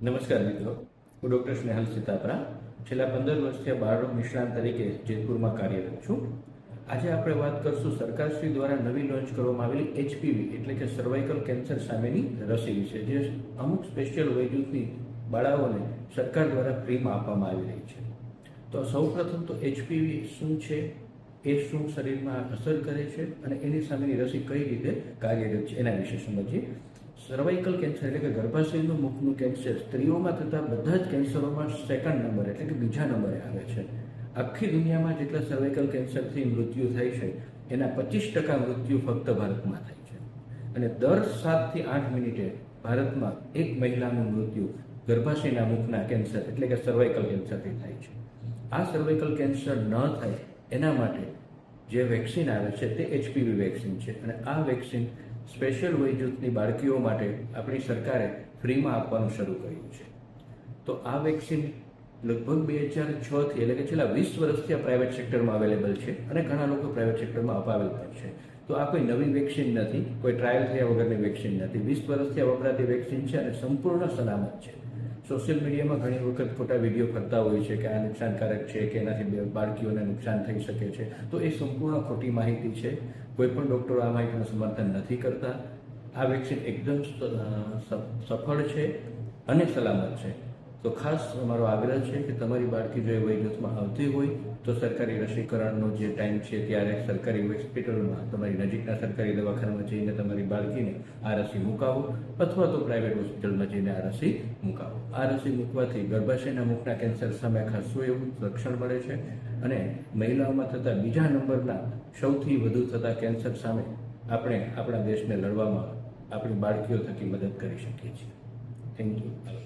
નમસ્કાર મિત્રો, હું ડૉક્ટર સ્નેહલ સીતાપરા છેલ્લા 15 વર્ષથી બાળરોગ નિષ્ણાત તરીકે જેતપુરમાં કાર્યરત છું. આજે આપણે વાત કરશું સરકારશ્રી દ્વારા નવી લોન્ચ કરવામાં આવેલી HPV એટલે કે સર્વાઇકલ કેન્સર સામેની રસી વિશે, જે અમુક સ્પેશિયલ વયજૂથની બાળાઓને સરકાર દ્વારા ફ્રીમાં આપવામાં આવી રહી છે. તો સૌપ્રથમ તો HPV શું છે, એ શું શરીરમાં અસર કરે છે અને એની સામેની રસી કઈ રીતે કાર્યરત છે એના વિશે સમજીએ. સર્વાઇકલ કેન્સર એટલે કે ગર્ભાશયનું મુખનું કેન્સર સ્ત્રીઓમાં થતા બધા જ કેન્સરોમાં સેકન્ડ નંબર એટલે કે બીજા નંબરે આવે છે. આખી દુનિયામાં જેટલા સર્વાઇકલ કેન્સરથી મૃત્યુ થાય છે એના 25% મૃત્યુ ફક્ત ભારતમાં થાય છે. અને દર 7 થી 8 મિનિટે ભારતમાં એક મહિલાનું મૃત્યુ ગર્ભાશયના મુખના કેન્સર એટલે કે સર્વાઇકલ કેન્સરથી થાય છે. આ સર્વાઇકલ કેન્સર ન થાય એના માટે જે વેક્સિન આવે છે તે HPV વેક્સિન છે. અને આ વેક્સિન સ્પેશિયલ વયજૂથની બાળકીઓ માટે આપણી સરકારે ફ્રીમાં આપવાનું શરૂ કર્યું છે. તો આ વેક્સિન લગભગ 2006થી એટલે કે છેલ્લા 20 વર્ષથી આ પ્રાઇવેટ સેક્ટરમાં અવેલેબલ છે અને ઘણા લોકો પ્રાઇવેટ સેક્ટરમાં અપાવેલ પણ છે. તો આ કોઈ નવી વેક્સિન નથી, કોઈ ટ્રાયલ થયા વગરની વેક્સિન નથી. 20 વર્ષથી આ વપરાતી વેક્સિન છે અને સંપૂર્ણ સલામત છે. સોશિયલ મીડિયામાં ઘણી વખત ખોટા વિડીયો ફરતા હોય છે કે આ નુકસાનકારક છે કે એનાથી બાળકીઓને નુકસાન થઈ શકે છે. તો એ સંપૂર્ણ ખોટી માહિતી છે. કોઈ પણ ડૉક્ટરો આ માહિતીનું સમર્થન નથી કરતા. આ વેક્સિન એકદમ સફળ છે અને સલામત છે. તો ખાસ અમારો આગ્રહ છે કે તમારી બાળકી જો એ વયજૂથમાં આવતી હોય તો સરકારી રસીકરણનો જે ટાઈમ છે ત્યારે સરકારી હોસ્પિટલમાં તમારી નજીકના સરકારી દવાખાનામાં જઈને તમારી બાળકીને આ રસી મુકાવો અથવા તો પ્રાઇવેટ હોસ્પિટલમાં જઈને આ રસી મુકાવો. આ રસી મૂકવાથી ગર્ભાશયના મુખના કેન્સર સામે ખાસું એવું રક્ષણ મળે છે અને મહિલાઓમાં થતા બીજા નંબરના સૌથી વધુ થતા કેન્સર સામે આપણે આપણા દેશને લડવામાં આપણી બાળકીઓ થકી મદદ કરી શકીએ છીએ. Thank you.